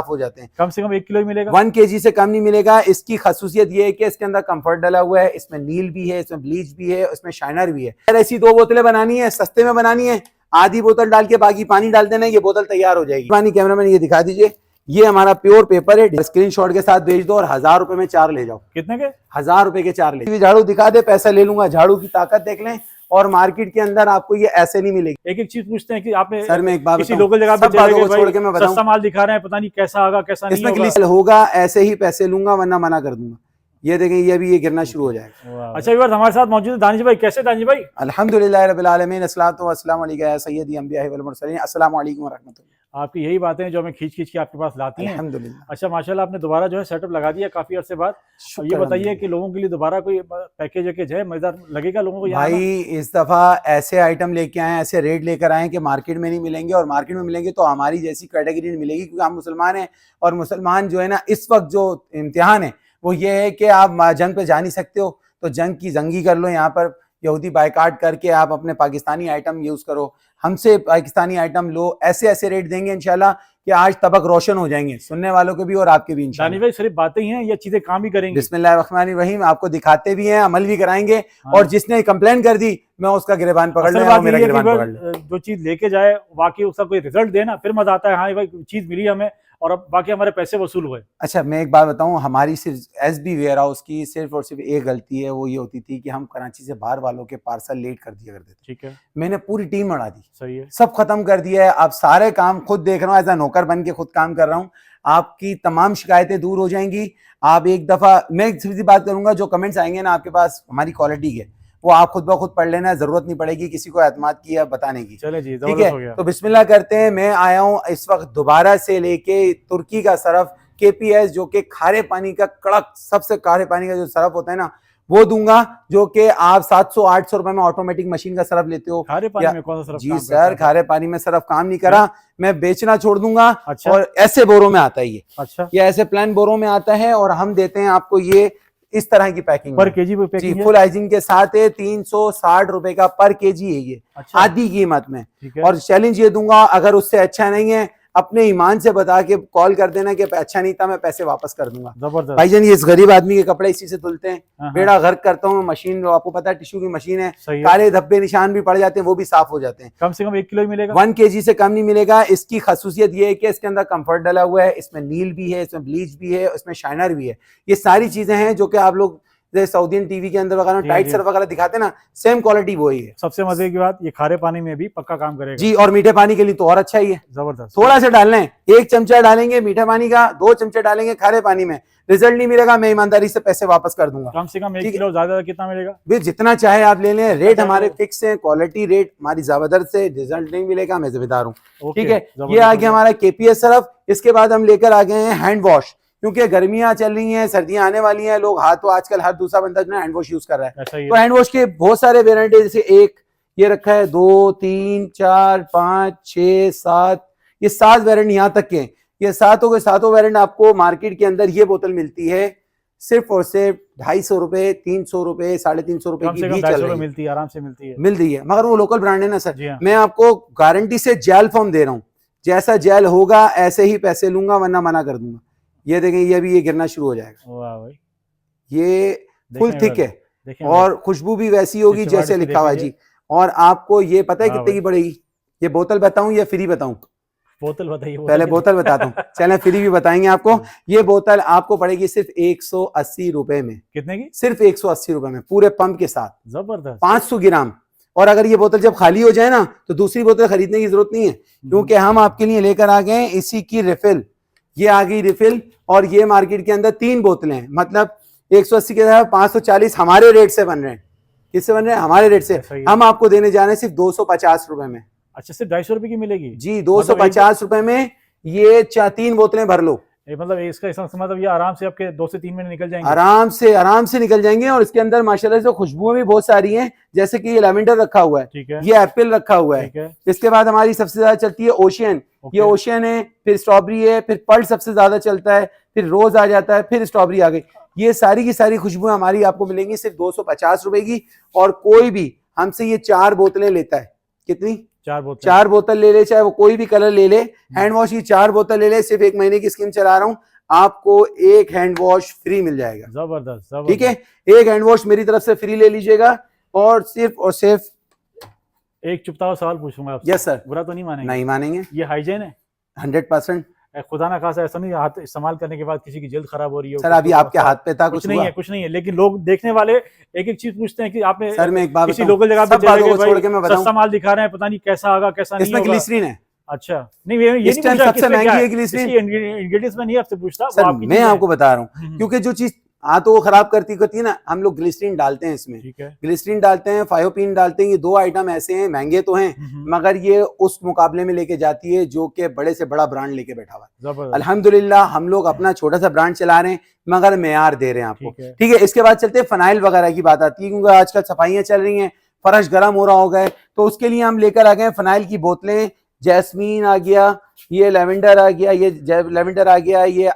साफ हो जाते हैं। कम से कम 1 किलो ही मिलेगा, 1 kg से कम नहीं मिलेगा। इसकी खासियत ये है कि इसके अंदर कंफर्ट डला हुआ है, इसमें नील भी है, इसमें ब्लीच भी है, इसमें शाइनर भी है। अगर ऐसी 2 बोतलें बनानी है, सस्ते में बनानी है, आधी बोतल डाल के बाकी पानी डाल देना, ये बोतल तैयार हो जाएगी। पानी कैमरामैन ये दिखा दीजिए, ये हमारा प्योर पेपर है, स्क्रीनशॉट के साथ भेज दो और 1000 रुपए में 4 ले जाओ। कितने के? 1000 रुपए के 4 ले। झाड़ू दिखा दे, पैसा ले लूंगा। झाड़ू की ताकत देख लें, और मार्केट के अंदर आपको ये ऐसे नहीं मिलेगी। एक एक चीज पूछते हैं कि आपने सर मैं एक बात किसी लोकल जगह पे छोड़ के मैं बताऊं, सस्ता माल दिखा रहे हैं, पता नहीं कैसा होगा कैसा नहीं होगा। होगा ऐसे ही पैसे लूंगा, वरना मना कर दूंगा। ये देखें, ये भी ये गिरना शुरू हो जाएगा। अच्छा व्यूअर्स, हमारे साथ मौजूद है दानिश भाई। कैसे दानिश भाई? अल्हम्दुलिल्लाह रब्बिल आलमीन, अस्सलातु वस्सलामु अलैका या सय्यदी अंबिया वल मुरसलीन, अस्सलामु अलैकुम व रहमतुल्लाह। आपकी यही बातें हैं जो हमें खींच खींच के आपके पास लाती हैं। अल्हम्दुलिल्लाह। अच्छा माशाल्लाह, आपने दोबारा जो है सेटअप लगा दिया काफी अरसे बाद। ये बताइए कि लोगों के लिए दोबारा कोई पैकेज वैकेज है, मजेदार लगेगा लोगों को? भाई इस दफा ऐसे आइटम लेके आए, ऐसे रेट लेकर आए कि मार्केट में नहीं मिलेंगे, और मार्केट में मिलेंगे तो हमारी जैसी कैटेगरी नहीं मिलेगी, क्योंकि हम मुसलमान हैं। और मुसलमान जो है ना, इस वक्त जो इम्तिहान है वो ये है कि आप जंग पे जा नहीं सकते हो, तो जंग की जंगी कर लो। यहाँ पर यहूदी बायकाट करके आप अपने पाकिस्तानी आइटम यूज करो, हमसे पाकिस्तानी आइटम लो। ऐसे ऐसे रेट देंगे इंशाल्लाह कि आज तबक रोशन हो जाएंगे, सुनने वालों के भी और आपके भी इंशाल्लाह। दानिश भाई सिर्फ बातें ही हैं, ये चीजें काम भी करेंगे? बिस्मिल्लाहिर्रहमानिर्रहीम, आपको दिखाते भी हैं, अमल भी कराएंगे। और जिसने कंप्लेन कर दी, मैं उसका गिरबान पकड़ लूंगा, मेरा गिरबान पकड़ लूंगा। जो चीज लेके जाए वाकई उसका कोई रिजल्ट देना, फिर मजा आता है। हाँ भाई चीज मिली हमें और अब बाकी हमारे पैसे वसूल हुए। अच्छा मैं एक बात बताऊं, हमारी सिर्फ एसबी वेयर हाउस की सिर्फ और सिर्फ एक गलती है, वो ये होती थी कि हम कराची से बाहर वालों के पार्सल लेट कर दिया करते थे। ठीक है, मैंने पूरी टीम बढ़ा दी, सही है, सब खत्म कर दिया है। अब सारे काम खुद देख रहा हूँ, ऐसा नौकर बन के खुद काम कर रहा हूँ। आपकी तमाम शिकायतें दूर हो जाएंगी। आप एक दफा, मैं सीधी बात करूंगा, जो कमेंट्स आएंगे ना आपके पास हमारी क्वालिटी के, वो आप खुद ब खुद पढ़ लेना, जरूरत नहीं पड़ेगी किसी को एतमाद की या बताने की। चले जी, ठीक है, तो बिस्मिल्लाह करते हैं। मैं आया हूँ इस वक्त दोबारा से लेके तुर्की का सरफ KPS, जो कि खारे पानी का कड़क, सबसे खारे पानी का जो सरफ होता है ना, वो दूंगा, जो कि आप 700-800 रुपए में ऑटोमेटिक मशीन का सरफ लेते हो। खारे पानी में कौन सा सरफ? जी सर, खारे पानी में सरफ काम नहीं करा, मैं बेचना छोड़ दूंगा। अच्छा। और ऐसे बोरों में आता है ये। अच्छा, ये ऐसे प्लान बोरों में आता है, और हम देते हैं आपको ये इस तरह की पैकिंग पर केजी पे पैकिंग जी, फुल हाइजीन के साथ है। 360 रुपए का पर केजी है ये। अच्छा। आधी कीमत में। ठीक है। और चैलेंज ये दूंगा, अगर उससे अच्छा नहीं है, अपने ईमान से बता के कॉल कर देना कि अच्छा नहीं था, मैं पैसे वापस कर दूंगा। जबरदस्त भाईजान, ये इस गरीब आदमी के कपड़े इसी से धुलते हैं, बेड़ा गर्क करता हूँ। मशीन आपको पता है, टिश्यू की मशीन है, काले धब्बे निशान भी पड़ जाते हैं, वो भी साफ हो जाते हैं। कम से कम 1 किलो ही मिलेगा, 1 kg से कम नहीं मिलेगा। इसकी खासियत ये है कि इसके अंदर कंफर्ट डला हुआ है, इसमें नील भी है, इसमें ब्लीच भी है, इसमें शाइनर भी है। ये सारी चीजें हैं जो कि आप लोग सऊदियन टीवी के अंदर वगैरह टाइट सर्फ वगैरह दिखाते ना, सेम क्वालिटी वही है। सबसे मजे की बात, ये खारे पानी में भी पक्का काम करेगा जी, और मीठे पानी के लिए तो और अच्छा ही है। जबरदस्त। थोड़ा सा डालना है, 1 चमचा डालेंगे मीठे पानी का, 2 चमचे डालेंगे खारे पानी में, रिजल्ट नहीं मिलेगा, मैं ईमानदारी से पैसे वापस कर दूंगा। कम से कम 1 किलो, ज्यादा कितना मिलेगा? भी जितना चाहे आप ले लें, रेट हमारे फिक्स है, क्वालिटी रेट हमारी जबरदस्त है, रिजल्ट नहीं मिलेगा, मैं जिम्मेदार हूँ। ठीक है, ये आ गया हमारा KPS सरफ। इसके बाद हम लेकर आ गए हैं हैंड वॉश, क्योंकि गर्मियां चल रही हैं, सर्दियां आने वाली हैं, लोग हाथ तो आजकल हर दूसरा बंदा जो है हैंड वॉश यूज कर रहा है। तो हैंड वॉश के बहुत सारे वेरायटी, जैसे एक ये रखा है, 2, 3, 4, 5, 6, 7, ये 7 वेरिएंट यहाँ तक के। ये सातों के सातों वेरिएंट आपको मार्केट के अंदर ये बोतल मिलती है सिर्फ और सिर्फ 250 रुपए, 300 रुपए, 350 रुपए की भी चल रही मिलती है, आराम से मिलती है, मगर वो लोकल ब्रांड है ना सर। हाँ। मैं आपको गारंटी से जेल फॉर्म दे रहा हूँ, जैसा जेल होगा ऐसे ही पैसे लूंगा, वरना मना कर दूंगा। ये देखें, ये भी ये गिरना शुरू हो जाएगा। वाह भाई, ये फुल थिक है और खुशबू भी वैसी होगी जैसे लिखा हुआ है जी। और आपको ये पता है कितने की पड़ेगी ये बोतल? बताऊं या फ्री बताऊं? बोतल बताइए। पहले बोतल बताता हूँ, चलें फ्री भी बताएंगे आपको। ये बोतल आपको पड़ेगी सिर्फ 180 रुपए में। कितने की? सिर्फ 180 रुपए में, पूरे पंप के साथ। जबरदस्त। 500 ग्राम। और अगर ये बोतल जब खाली हो जाए ना, तो दूसरी बोतल खरीदने की जरूरत नहीं है, क्योंकि हम आपके लिए लेकर आ गए इसी की रिफिल। ये आ गई रिफिल, और ये मार्केट के अंदर 3 बोतलें हैं, मतलब 180 के जगह 540 हमारे रेट से बन रहे हैं। किससे बन रहे हैं? हमारे रेट से। हम आपको देने जा रहे हैं सिर्फ 250 रुपए में। अच्छा, सिर्फ 250 रुपए की मिलेगी जी, 250 रुपए में ये 3 बोतलें भर लो। मतलब इसका मतलब ये आराम से आपके 2 से 3 महीने निकल जाएंगे। आराम से निकल जाएंगे। और इसके अंदर माशाल्लाह से खुशबुएं भी बहुत सारी हैं, जैसे कि ये लेवेंडर रखा हुआ है, ठीक है, ये एप्पल रखा हुआ है। इसके बाद हमारी सबसे ज्यादा चलती है ओशियन, ये ओशियन है, फिर स्ट्रॉबेरी है, फिर पर्ल सबसे ज्यादा चलता है, फिर रोज आ जाता है, फिर स्ट्रॉबेरी आ गई। ये सारी की सारी खुशबुएं हमारी आपको मिलेंगी सिर्फ 250 रुपए की। और कोई भी हमसे ये 4 बोतलें लेता है, कितनी? 4 बोतल ले ले, चाहे वो कोई भी कलर ले ले। हैंड वॉश की 4 बोतल ले ले, सिर्फ 1 महीने की स्कीम चला रहा हूँ, आपको 1 हैंड वॉश फ्री मिल जाएगा। जबरदस्त, ठीक है, 1 हैंड वॉश मेरी तरफ से फ्री ले लीजिएगा। और सिर्फ एक चुपता हुआ सवाल पूछूंगा आपसे। Yes sir. बुरा तो नहीं मानेंगे? नहीं मानेंगे। ये हाइजीन है 100%। खुदा ना खासा ऐसा नहीं हाथ इस्तेमाल करने के बाद किसी की जल्द खराब हो रही हो? सर अभी आपके हाथ पे था, कुछ नहीं है, कुछ नहीं है, लेकिन लोग देखने वाले एक एक चीज पूछते हैं कि आपने सर मैं एक बात किसी लोकल जगह पे सब बातों को छोड़ के मैं बताऊं, सस्ता माल दिखा रहे हैं, पता नहीं कैसा होगा कैसा नहीं इसमें होगा। ग्लिसरीन है। अच्छा, नहीं ये नहीं इस टाइम पूछा सबसे महंगी है ग्लिसरीन। इंग्रेडिएंट्स में नहीं आपसे पूछता सर मैं आपको बता रहा हूँ, क्योंकि जो चीज हाथों को खराब करती है ना, हम लोग ग्लिसरीन डालते हैं इसमें। ठीक है, ग्लिसरीन डालते हैं, फायोपीन डालते हैं। ये 2 आइटम ऐसे हैं, महंगे तो हैं मगर ये उस मुकाबले में लेके जाती है जो कि बड़े से बड़ा ब्रांड लेके बैठा हुआ है। अल्हम्दुलिल्लाह हम लोग अपना छोटा सा ब्रांड चला रहे हैं मगर मेयार दे रहे हैं आपको। ठीक है, इसके बाद चलते हैं फनाइल वगैरह की बात आती है, क्योंकि आजकल सफाइयां चल रही हैं, फर्श गर्म हो रहा होगा, तो उसके लिए हम लेकर आ गए फनाइल की बोतलें। जैस्मीन आ गया, ये लेवेंडर आ गया, ये लेवेंडर आ गया, ये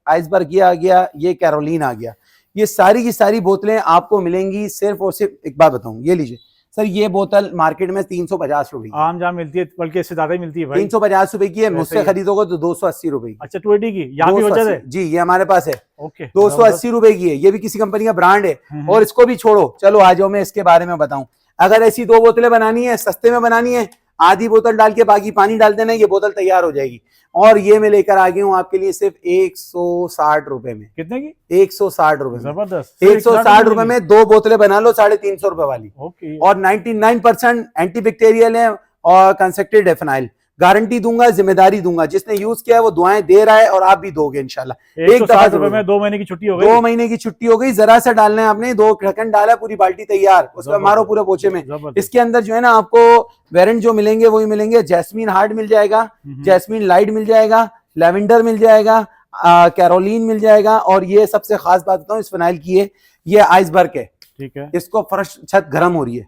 आइसबर्ग ये आ गया, ये कैरोलिन आ गया। ये सारी की सारी बोतलें आपको मिलेंगी सिर्फ और सिर्फ, एक बात बताऊं, ये लीजिए सर, ये बोतल मार्केट में 350 रुपए की आम जहाँ मिलती है, बल्कि इससे ज्यादा ही मिलती है भाई। 350 रुपए की है, मुझसे खरीदोगे तो 280 रुपए की। अच्छा, 280 की यहाँ भी वजह है? जी ये हमारे पास है। ओके, 280 रुपए की है, ये भी किसी कंपनी का ब्रांड है। और इसको भी छोड़ो, चलो आ जाओ मैं इसके बारे में बताऊं। अगर ऐसी 2 बोतलें बनानी है, सस्ते में बनानी है, आधी बोतल डाल के बाकी पानी डाल देना, ये बोतल तैयार हो जाएगी। और ये मैं लेकर आ गया हूँ आपके लिए सिर्फ 160 रुपए में। कितने की? 160 रुपए। जबरदस्त, 160 रुपए में 2 बोतलें बना लो 350 रुपए वाली। ओके। और 99% एंटीबैक्टीरियल है और कंसेक्टेड है फिनाइल। गारंटी दूंगा, जिम्मेदारी दूंगा, जिसने यूज किया है वो दुआएं दे रहा है और आप भी दोगे इंशाल्लाह। 160 रुपए में 2 महीने की छुट्टी हो गई। 2 महीने की छुट्टी हो गई। जरा सा डालना है आपने, 2 ढक्कन डाला, पूरी बाल्टी तैयार, उसको मारो पूरे पोछे में। इसके अंदर जो है ना आपको वेरिएंट जो मिलेंगे वही मिलेंगे। जैस्मीन हार्ड मिल जाएगा, जैस्मीन लाइट मिल जाएगा, लेवेंडर मिल जाएगा, कैरोलिन मिल जाएगा। और ये सबसे खास बात बताऊं इस फिनाइल की है, ये आइसबर्ग है। ठीक है, इसको फर्श छत गर्म हो रही है,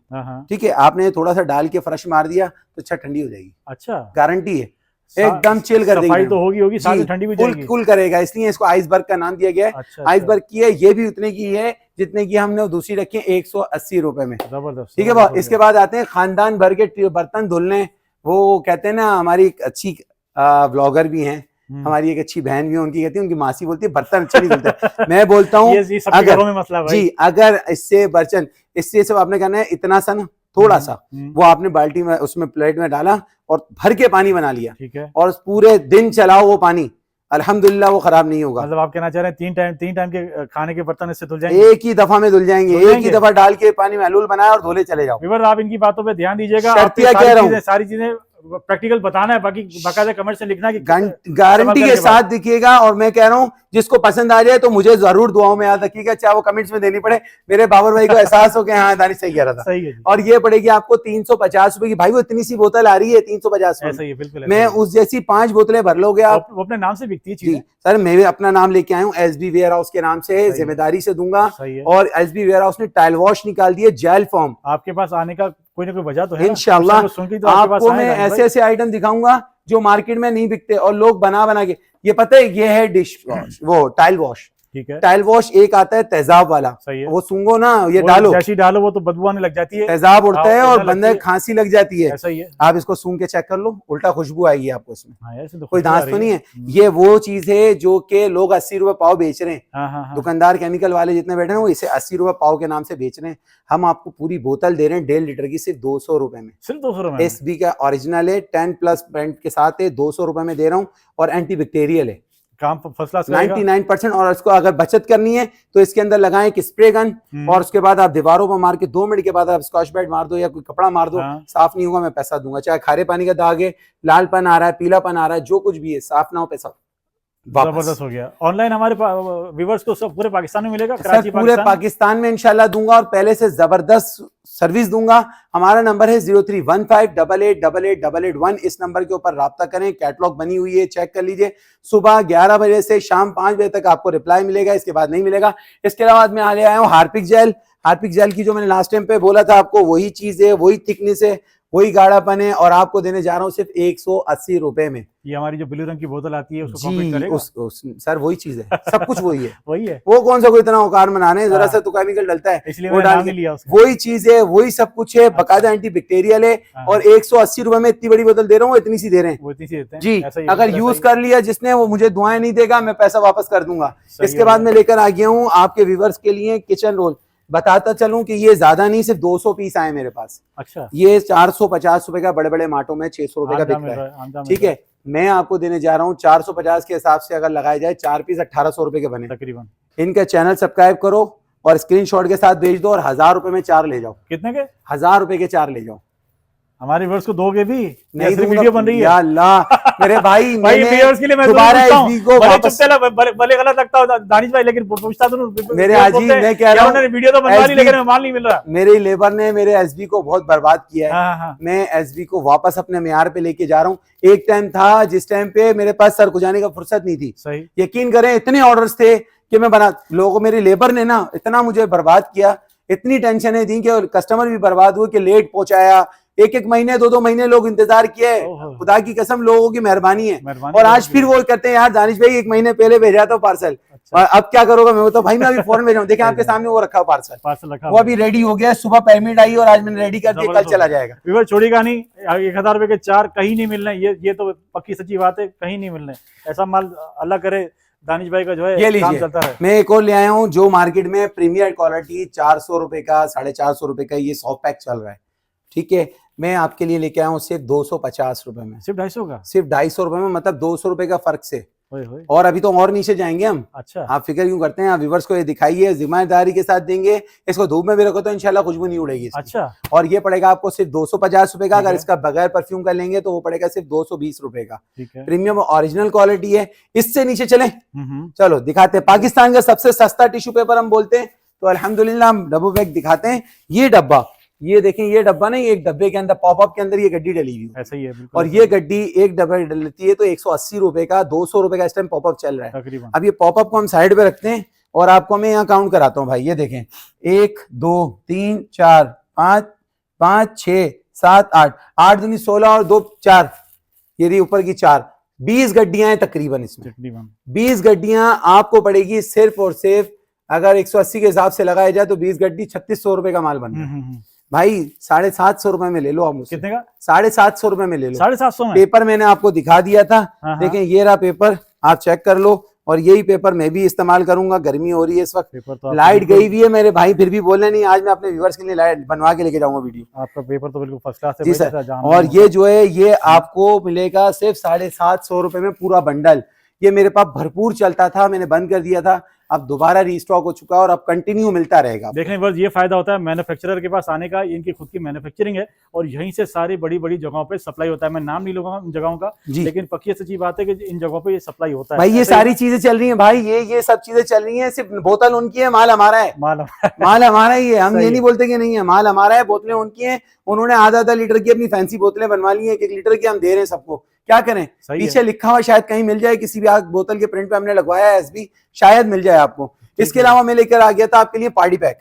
ठीक है, आपने थोड़ा सा डाल के फर्श मार दिया तो छत ठंडी हो जाएगी। अच्छा, गारंटी है, एकदम चिल कर देगी। सफाई तो होगी साथ में ठंडी भी जाएगी। कूल करेगा, इसलिए इसको आइसबर्ग का नाम दिया गया है। अच्छा, आइसबर्ग की है, ये भी उतने की है जितने की हमने दूसरी रखी है, 180 रुपए में। जबरदस्त, ठीक है। इसके बाद आते हैं खानदान भर के बर्तन धुलने। वो कहते हैं ना, हमारी एक अच्छी ब्लॉगर भी हैं, हमारी एक अच्छी बहन भी है, उनकी कहती है, उनकी मासी बोलती है बर्तन अच्छे नहीं धुलते। मैं बोलता हूँ अगर इससे बर्तन, इससे सब आपने कहना है इतना सा ना, थोड़ा सा वो आपने बाल्टी में उसमें प्लेट में डाला और भर के पानी बना लिया। ठीक है, और पूरे दिन चलाओ वो पानी, अल्हम्दुलिल्लाह वो खराब नहीं होगा। मतलब आप कहना चाह रहे हैं 3 टाइम के खाने के बर्तन इससे धुल जाएंगे? एक ही दफा में धुल जाएंगे, एक ही दफा डाल के पानी महलूल बनाया और धोले चले जाओ। विवर आप इनकी बातों पे ध्यान दीजिएगा, सारी चीजें प्रैक्टिकल बताना है, बाकी बाकायदा कमेंट से लिखना कि गारंटी के साथ दिखिएगा। और मैं कह रहा हूँ जिसको पसंद आ जाए तो मुझे जरूर दुआओं में याद रखिएगा, चाहे वो कमेंट्स में देनी पड़े। मेरे बाबर भाई को एहसास हो गया, हाँ दानिश सही कह रहा था। सही है। और ये पड़ेगी आपको 350 रुपए की। भाई वो इतनी सी बोतल आ रही है 350 में, बिल्कुल मैं उस जैसी 5 बोतलें भर लोगे आप। वो अपने नाम से बिकती है चीज। सर मैं भी अपना नाम लेके आया हूँ, एसबी वेयर हाउस के नाम से, जिम्मेदारी से दूंगा। और एसबी वेयर हाउस ने टाइल वॉश निकाल दिए, जेल फॉर्म। आपके पास आने का कोई ना कोई वजह तो है इंशाल्लाह। आपको मैं ऐसे ऐसे आइटम दिखाऊंगा जो मार्केट में नहीं बिकते और लोग बना के। ये पता है ये है डिश वॉश, वो टाइल वॉश। ठीक है, टाइल वॉश एक आता है तेजाब वाला, सही है। वो सूंघो ना, ये डालो, जैसी डालो वो तो बदबू आने लग जाती है, तेजाब उड़ता है और बंदे खांसी लग जाती है। ऐसा ही है। आप इसको सूंघ के चेक कर लो, उल्टा खुशबू आएगी आपको इसमें। तो कोई दांत तो नहीं है। ये वो चीज है जो कि लोग 80 रुपए पाव बेच रहे हैं। दुकानदार केमिकल वाले जितने बैठे हैं वो इसे 80 रुपए पाव के नाम से बेच रहे हैं। हम आपको पूरी बोतल दे रहे हैं 1.5 लीटर की सिर्फ 200 रुपए में। सिर्फ 200 रुपए? एसबी का ओरिजिनल है, 10+ ब्रांड के साथ है, 200 रुपए में दे रहा हूँ। और एंटीबैक्टीरियल है, काम फर्स्ट क्लास 99%। और इसको अगर बचत करनी है तो इसके अंदर लगाएं एक स्प्रे गन, और उसके बाद आप दीवारों पर मार के 2 मिनट के बाद आप स्कॉच ब्राइट मार दो या कोई कपड़ा मार दो। साफ नहीं होगा मैं पैसा दूंगा, चाहे खारे पानी का दाग है, लालपन आ रहा है, पीलापन आ रहा है, जो कुछ भी है, साफ ना हो पैसा। जबरदस्त हो गया। ऑनलाइन हमारे व्यूअर्स को सब पूरे पाकिस्तान में मिलेगा? सर पूरे पाकिस्तान में इंशाल्लाह दूंगा, और पहले से जबरदस्त सर्विस दूंगा। हमारा नंबर है 0315888881। इस नंबर के ऊपर राब्ता करें, कैटलॉग बनी हुई है, चेक कर लीजिए। सुबह 11 बजे से शाम 5 बजे तक आपको रिप्लाई मिलेगा, इसके बाद नहीं मिलेगा। इसके अलावा मैं आया हूँ हार्पिक जेल। हार्पिक जेल की जो मैंने लास्ट टाइम पे बोला था आपको, वही चीज है, वही थिकनेस है, वही गाढ़ापन है, और आपको देने जा रहा हूँ सिर्फ 180 रुपए में। ये हमारी जो ब्लू रंग की बोतल आती है उसको जी कॉम्पीट करेगा? सर वही चीज है, सब कुछ वही है। वही है, वो कौन सा कोई इतना औकार बनाने हैं, जरा हाँ। सा तो केमिकल डलता है, इसलिए वो मैंने डाल नाम के नहीं लिया उसका। वही चीज है, वही सब कुछ है, बकायदा एंटी बैक्टीरियल है, हाँ। और 180 रुपए में इतनी बड़ी बोतल दे रहा हूँ, इतनी सी दे रहे हैं वो इतनी सी देते हैं जी। ऐसा ही, अगर ऐसा यूज ही। कर लिया जिसने, वो मुझे दुआएं नहीं देगा, मैं पैसा वापस कर दूंगा। सही इसके है बाद भैया। मैं लेकर आ गया हूँ आपके व्यूवर्स के लिए किचन रोल। बताता चलूं कि ये ज्यादा नहीं, सिर्फ 200 पीस आए मेरे पास। अच्छा, ये 450 रुपए का, बड़े बड़े मार्टों में 600 रुपए का आम दाम बिकता मिल है। रहा है, आम दाम ठीक मिल है, मैं आपको देने जा रहा हूँ 450 के हिसाब से, अगर लगाया जाए 4 पीस 1800 रुपए के बने। रहा है तकरीबन। इनका चैनल सब्सक्राइब करो और स्क्रीनशॉट के साथ भेज दो, और 1000 रुपए में 4 ले जाओ। कितने के? 1000 रुपए के 4 ले जाओ। हमारे व्यूअर्स को दोगे भी? नहीं ऐसे दूंगा, वीडियो बन रही है। या अल्लाह मेरे भाई, भाई मैंने व्यूअर्स के लिए मैं दोबारा पूछता हूं, SB को भले वापस, चुप चला, भले गलत लगता हो दानिश भाई, लेकिन पूछता तो मेरे हाजी, मैं कह रहा हूं, उन्होंने वीडियो तो बनवा ली SB लेकिन माल नहीं मिल रहा। मेरे लेबर ने मेरे एसबी को बहुत बर्बाद किया है। हाँ हाँ, मैं एसबी को वापस अपने मेयार पे लेके जा रहा हूँ। एक टाइम था जिस टाइम पे मेरे पास सर खुजाने का फुर्सत नहीं थी, सही। यकीन करें इतने ऑर्डर्स थे कि मैं बना, लोगों मेरी लेबर ने ना इतना मुझे बर्बाद किया, इतनी टेंशनें दी कि कस्टमर भी बर्बाद हुए, कि लेट पहुंचाया, एक महीने 2 महीने लोग इंतजार किए। ओहो। खुदा की कसम, लोगों की मेहरबानी है। मेहरबानी और आज बहुत फिर वो कहते हैं यार दानिश भाई 1 महीने पहले भेजा था पार्सल, अच्छा। और अब क्या करोगे? मैं तो भाई मैं अभी फौरन भेजा हूं, देखें आपके सामने वो रखा पार्सल, पार्सल रखा वो अभी रेडी हो गया है, सुबह पेमेंट आई और आज मैंने रेडी कर दिया, कल चला जाएगा। व्यूअर छोड़ेगा नहीं, 1000 रुपए के 4 कहीं नहीं मिलने, ये तो पक्की सच्ची बात है, कहीं नहीं मिलने। ऐसा माल अल्लाह करे दानिश भाई का जो है ये काम लीजिए, चलता है। मैं एक और ले आया हूँ जो मार्केट में प्रीमियर क्वालिटी 400 रुपए का, 450 रुपए का ये 100 पैक चल रहा है। ठीक है, मैं आपके लिए लेके आया हूँ सिर्फ 250 रुपए में, सिर्फ 250 का? सिर्फ 250 रुपए में, मतलब 200 रुपए का फर्क से। होए होए। और अभी तो और नीचे जाएंगे हम। अच्छा, आप फिक्र क्यों करते हैं? आप व्यूवर्स को ये दिखाइए, जिम्मेदारी के साथ देंगे। इसको धूप में भी रखो तो इंशाल्लाह खुशबू नहीं उड़ेगी इसकी। अच्छा, और ये पड़ेगा आपको सिर्फ 250 रुपए का। ठीक अगर है। इसका बगैर परफ्यूम का लेंगे तो वो पड़ेगा सिर्फ 220 रुपए का। ठीक है। प्रीमियम ओरिजिनल क्वालिटी है। इससे नीचे चलें, हम्म। चलो दिखाते हैं। पाकिस्तान का सबसे सस्ता टिश्यू पेपर हम बोलते हैं तो अल्हम्दुलिल्लाह हम डब्बा पैक दिखाते हैं। ये डब्बा, ये देखें, ये डब्बा नहीं, एक डब्बे के अंदर पॉपअप के अंदर ये गड्डी डली हुई है। ऐसा ही है बिल्कुल। और ये गड्डी एक डब्बा डलती है तो 180 रुपए का, 200 रुपए का इस टाइम पॉपअप चल रहा है तकरीबन। अब ये पॉपअप को हम साइड पे रखते हैं और आपको मैं यहाँ काउंट कराता हूँ भाई। ये देखें, 1 2 3 4 5 5 6 7 8 8 दूनी 16 और 2 4, ये रही ऊपर की 4, 20 गड्डियां हैं तकरीबन इसमें। तकरीबन 20 गड्डियां आपको पड़ेगी सिर्फ और सिर्फ, अगर 180 के हिसाब से लगाया जाए तो 20 गड्डी 3600 रुपए का माल बन रहा है भाई। 750 रुपए में ले लो आप मुझसे। कितने का? 750 रुपए में ले लो। 750 में? पेपर मैंने आपको दिखा दिया था, हाँ। देखें ये रहा पेपर, आप चेक कर लो। और यही पेपर मैं भी इस्तेमाल करूंगा, गर्मी हो रही है इस वक्त, पेपर तो लाइट गई हुई है मेरे भाई, फिर भी बोले नहीं, आज मैं अपने व्यूअर्स के लिए लाइट बनवा के लेके जाऊंगा वीडियो। आपका पेपर तो बिल्कुल फर्स्ट क्लास है जी सर। और ये जो है ये आपको मिलेगा सिर्फ 750 रुपए में पूरा बंडल। ये मेरे पास भरपूर चलता था, मैंने बंद कर दिया था, अब दोबारा रीस्टॉक हो चुका है और अब कंटिन्यू मिलता रहेगा। देखने बस ये फायदा होता है मैन्युफैक्चरर के पास आने का, इनकी खुद की मैन्युफैक्चरिंग है और यहीं से सारी बड़ी बड़ी जगहों पे सप्लाई होता है। मैं नाम नहीं लूंगा उन जगहों का, लेकिन पक्की सच्ची बात है कि इन जगहों पे ये सप्लाई होता है भाई। ये सारी चीजें चल रही हैं भाई, ये सब चीजें चल रही हैं, सिर्फ बोतल उनकी है, माल हमारा है। माल हमारा ही है, हम ये नहीं बोलते कि नहीं है, माल हमारा है, बोतलें उनकी हैं। उन्होंने आधा लीटर की अपनी फैंसी बोतलें बनवा ली है, 1 लीटर की हम दे रहे हैं सबको, क्या करें? पीछे लिखा हुआ शायद कहीं मिल जाए, किसी भी बोतल के प्रिंट पे हमने लगवाया है एसबी, शायद मिल जाए आपको। इसके अलावा मैं लेकर आ गया था आपके लिए पार्टी पैक,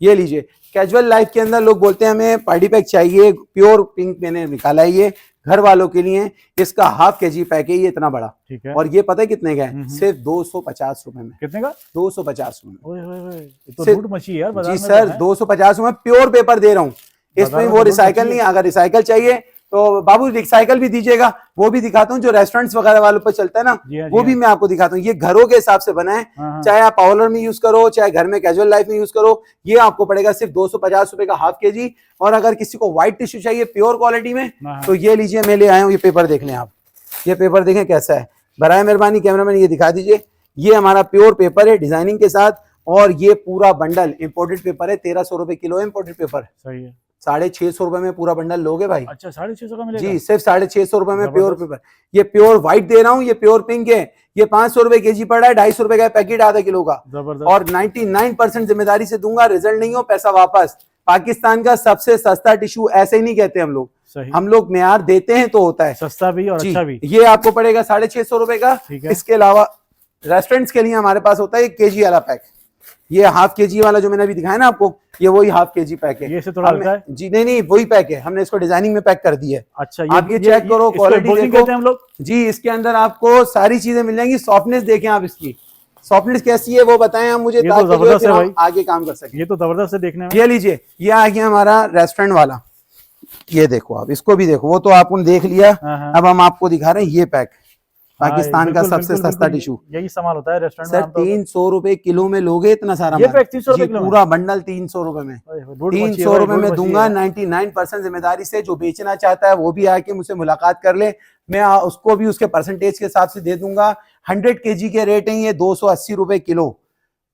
ये लीजिए। कैजुअल लाइफ के अंदर लोग बोलते हैं हमें पार्टी पैक चाहिए, प्योर पिंक मैंने निकाला है, ये घर वालों के लिए। इसका ½ kg पैक है, ये इतना बड़ा। ठीक है। और ये पता है कितने का है? सिर्फ 250 रुपए में। कितने का? 250 रुपए में। ये तो लूट मची है यार बाजार जी में। सर, 250 रुपए प्योर पेपर दे रहा हूँ इसमें, वो रिसाइकल नहीं। अगर रिसाइकल चाहिए तो बाबू रिसाइकल भी दीजिएगा, वो भी दिखाता हूँ। जो रेस्टोरेंट्स वगैरह वालों पर चलता है ना, वो भी मैं आपको दिखाता हूँ। ये घरों के हिसाब से बना है, चाहे आप पार्लर में यूज करो, चाहे घर में कैजुअल लाइफ में यूज करो। ये आपको पड़ेगा सिर्फ 250 रुपए का ½ kg। और अगर किसी को व्हाइट टिश्यू चाहिए प्योर क्वालिटी में तो ये लीजिए, मैं ले आया हूँ। ये पेपर देख लें आप, ये पेपर देखें कैसा है। बराए मेहरबानी कैमरामैन ये दिखा दीजिए। ये हमारा प्योर पेपर है डिजाइनिंग के साथ, और ये पूरा बंडल इंपोर्टेड पेपर है। 1300 रुपए किलो इंपोर्टेड पेपर। सही है। 650 रुपए में पूरा बंडल लोगे भाई। अच्छा, 650 का मिलेगा? जी, सिर्फ 650 रुपए में प्योर पेपर। ये प्योर व्हाइट दे रहा हूँ, ये प्योर पिंक है। ये 500 रुपए kg पड़ा है, 250 रुपए का पैकेट ½ किलो का। और 99% जिम्मेदारी से दूंगा, रिजल्ट नहीं हो पैसा वापस। पाकिस्तान का सबसे सस्ता टिश्यू ऐसे ही नहीं कहते हम लोग, हम लोग मेयार देते हैं तो होता है सस्ता भी और अच्छा भी। ये आपको पड़ेगा 650 रुपए का। इसके अलावा रेस्टोरेंट्स के लिए हमारे पास होता है 1 kg वाला पैक। ये हाफ केजी वाला जो मैंने अभी दिखाया ना आपको, ये वही हाफ केजी पैक है। ये से थोड़ा हल्का है जी नहीं वही पैक है, हमने इसको डिजाइनिंग में पैक कर दी है। अच्छा आप ये चेक करो, क्वालिटी देखो हम लोग जी। इसके अंदर आपको सारी चीजें मिल जाएंगी। सॉफ्टनेस देखें आप, इसकी सॉफ्टनेस कैसी है वो बताएं आप मुझे, ताकि जबरदस्त है भाई, आगे काम कर सके। ये तो जबरदस्त है देखने में। ये लीजिए, ये आ गया हमारा रेस्टोरेंट वाला, ये देखो आप, इसको भी देखो, वो तो आपने देख लिया। अब हम आपको दिखा रहे हैं ये पैक, पाकिस्तान का सबसे सस्ता टिश्यू। यही सामान होता है रेस्टोरेंट सर 300 रुपए किलो में लोगे इतना सारा ये पैक 300 रुपए किलो, पूरा बंडल 300 रुपए में। 300 रुपए में दूंगा, 99% जिम्मेदारी से। जो बेचना चाहता है वो भी आके मुझसे मुलाकात कर ले, मैं उसको भी उसके परसेंटेज के हिसाब से दे दूंगा। 100 kg के रेट है ये 280 रुपए किलो।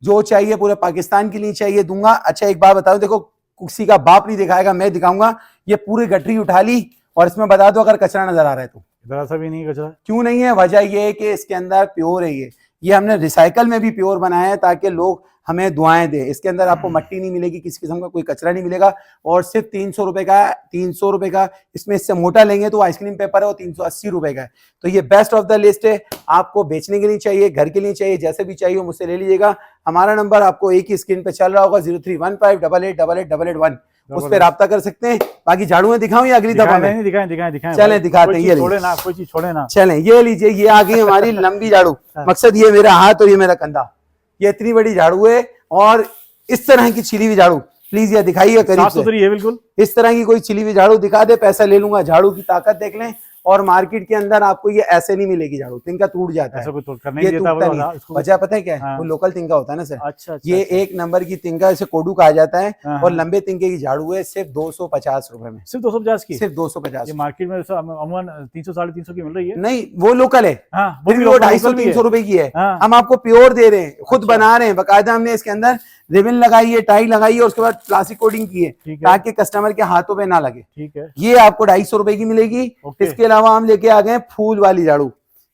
जो चाहिए पूरे पाकिस्तान के लिए चाहिए दूंगा। अच्छा एक बात बताओ, देखो किसी का बाप नहीं दिखाएगा, मैं दिखाऊंगा। ये पूरी गठरी उठा ली और इसमें बता दो अगर कचरा नजर आ रहा है तो। जरा सा भी नहीं कचरा। क्यों नहीं है? वजह ये है कि इसके अंदर प्योर है। ये हमने रिसाइकल में भी प्योर बनाया है ताकि लोग हमें दुआएं दे। इसके अंदर आपको मट्टी नहीं मिलेगी, किसी किस्म का कोई कचरा नहीं मिलेगा। और सिर्फ 300 रुपए का, 300 रुपए का। इसमें इससे मोटा लेंगे तो आइसक्रीम पेपर है वो 380 रुपए का है। तो ये बेस्ट ऑफ द लिस्ट है। आपको बेचने के लिए चाहिए, घर के लिए चाहिए, जैसे भी चाहिए मुझसे ले लीजिएगा। हमारा नंबर आपको एक ही स्क्रीन पे चल रहा होगा, 031588888881, उस पर राब्ता कर सकते हैं। बाकी झाड़ुएं दिखाऊं या अगली दफा में? दिखाएं। चलें दिखाते हैं। ये छोड़े ना, कोई चीज छोड़े ना। चलें ये लीजिए, ये आ गई हमारी लंबी झाड़ू। मकसद ये मेरा हाथ और ये मेरा कंधा, ये इतनी बड़ी झाड़ू है। और इस तरह की छिली हुई झाड़ू प्लीज ये दिखाइए करीब से। है बिल्कुल इस तरह की कोई छिली हुई झाड़ू दिखा दे, पैसा ले लूंगा। झाड़ू की ताकत देख लें। और मार्केट के अंदर आपको ये ऐसे नहीं मिलेगी झाड़ू, तिनका टूट जाता है। ये टूटता नहीं। वजह पता है क्या है? हाँ। वो लोकल तिनका होता है ना सर। अच्छा, ये एक नंबर की तिनका, इसे कोडू कहा जाता है। और लंबे तिनके की झाड़ू है सिर्फ 250 रुपए में। सिर्फ 250 की? सिर्फ 250। मार्केट में अमूमन 300 350 की मिल रही है। नहीं वो लोकल है, वो 250-300 रुपए की है। हम आपको प्योर दे रहे हैं, खुद बना रहे हैं। बाकायदा हमने इसके अंदर रिबन लगाई है, टाई लगाई है, उसके बाद प्लास्टिक कोटिंग की है ताकि कस्टमर के हाथों पे ना लगे। ठीक है। ये आपको 250 रुपए की मिलेगी। इसके अलावा हम लेके आ गए फूल वाली झाड़ू।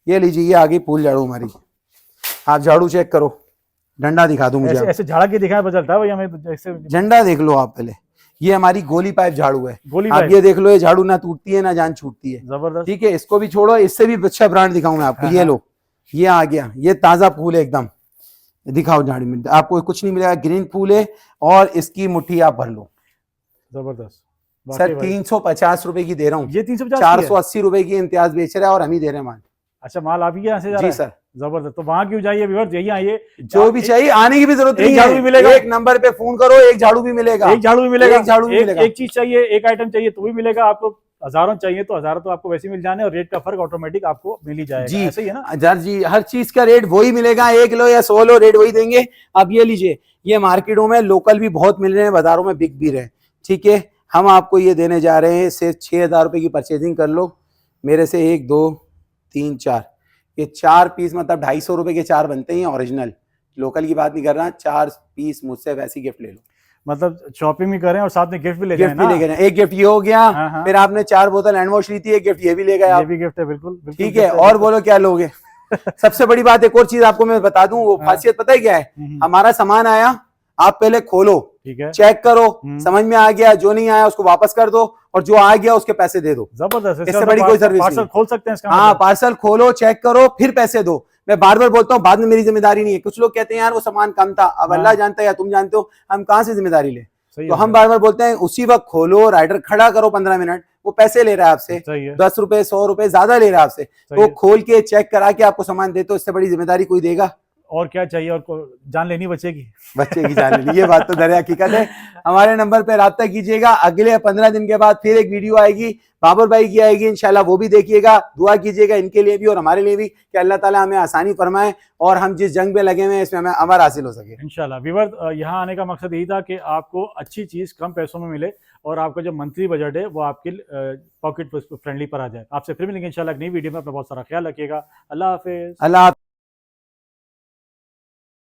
ये लीजिए, ये आ गई फूल झाड़ू हमारी। आप झाड़ू चेक करो, डंडा दिखा दूं मुझे। ऐसे झाड़ा के दिखाया पता चलता है भाई हमें, जैसे झंडा देख लो आप पहले। ये हमारी गोली पाइप झाड़ू है। आप ये देख लो, ये झाड़ू ना टूटती है ना जान छूटती है। जबरदस्त। ठीक है, इसको भी छोड़ो, इससे भी अच्छा ब्रांड दिखाऊं मैं आपको। ये लो, ये आ गया, ये ताजा फूल है एकदम। दिखाओ झाड़ी में, आपको कुछ नहीं मिलेगा, ग्रीन फूल है। और इसकी मुट्ठी आप भर लो। जबरदस्त सर 350 रुपए की दे रहा हूँ। ये 350, 480 रुपए की इम्तियाज बेच रहा है और हम ही दे रहे हैं माल। अच्छा माल आप ही यहाँ से जा रहा जी सर। जबरदस्त। तो वहां क्यों जाइए व्यूअर्स, यही आइए। जो भी चाहिए, आने की भी जरूरत नहीं है। झाड़ू भी मिलेगा, एक नंबर पे फोन करो, एक झाड़ू भी मिलेगा। एक झाड़ू भी मिलेगा, एक झाड़ू भी मिलेगा। एक चीज चाहिए, एक आइटम चाहिए तो भी मिलेगा आपको। हजारों चाहिए तो हजारों तो आपको वैसे मिल जाने, और रेट का फर्क ऑटोमेटिक आपको मिल ही जाएगा। जी ऐसे ही है ना जर जी, हर चीज का रेट वही मिलेगा। 1 लो या 100 लो, रेट वही देंगे। अब ये लीजिए, ये मार्केटों में लोकल भी बहुत मिल रहे हैं, बाजारों में बिक भी रहे हैं। ठीक है, हम आपको ये देने जा रहे हैं। सिर्फ 6000 रुपए की परचेजिंग कर लो मेरे से। 1 2 3 4, ये 4 पीस मतलब 250 रुपए के 4 बनते हैं ओरिजिनल। लोकल की बात नहीं कर रहा, 4 पीस मुझसे वैसी गिफ्ट ले लो। मतलब शॉपिंग भी करें और साथ में गिफ्ट भी ले गिफ्ट भी ले गए। एक गिफ्ट ये हो गया। फिर आपने 4 बोतल हैंड वॉश ली थी, एक गिफ्ट ये भी ले गए। ये भी गिफ्ट है बिल्कुल। ठीक है, और बोलो क्या लोगे? सबसे बड़ी बात एक और चीज आपको मैं बता दूं, वो खासियत पता है क्या है? हमारा सामान आया, आप पहले खोलो, ठीक है, चेक करो, समझ में आ गया, जो नहीं आया उसको वापस कर दो, और जो आ गया उसके पैसे दे दो। जबरदस्त। इससे बड़ी कोई सर्विस पार्सल खोल सकते हैं इसका? हाँ, पार्सल खोलो, चेक करो, फिर पैसे दो। मैं बार बार बोलता हूँ, बाद में मेरी जिम्मेदारी नहीं है। कुछ लोग कहते हैं यार वो सामान कम था, अब अल्लाह जानता है या तुम जानते हो, हम कहाँ से जिम्मेदारी ले। तो हम बार बार बोलते हैं उसी वक्त खोलो, राइडर खड़ा करो 15 मिनट, वो पैसे ले रहा है आपसे, 10 रुपए 100 रुपए ज्यादा ले रहा है आपसे। तो खोल के चेक करा के आपको सामान देते हो, इससे बड़ी जिम्मेदारी कोई देगा? और क्या चाहिए, और जान लेनी बचेगी जान लेनी। ये बात तो दरिया हकीकत है। हमारे नंबर पे राब्ता कीजिएगा। अगले 15 दिन के बाद फिर एक वीडियो आएगी, बाबर भाई की आएगी इंशाल्लाह, वो भी देखिएगा। दुआ कीजिएगा इनके लिए भी और हमारे लिए भी कि अल्लाह ताला हमें आसानी फरमाए और हम जिस जंग में लगे हुए हैं इसमें हमें अमर हासिल हो सके इंशाल्लाह। व्यूअर्स, यहाँ आने का मकसद यही था कि आपको अच्छी चीज कम पैसों में मिले और आपका जो मंथली बजट है वो आपके पॉकेट फ्रेंडली पर आ जाए। आपसे फिर मिलेंगे इंशाल्लाह नई वीडियो में। अपना बहुत सारा ख्याल रखिएगा। अल्लाह हाफिज। अल्लाह।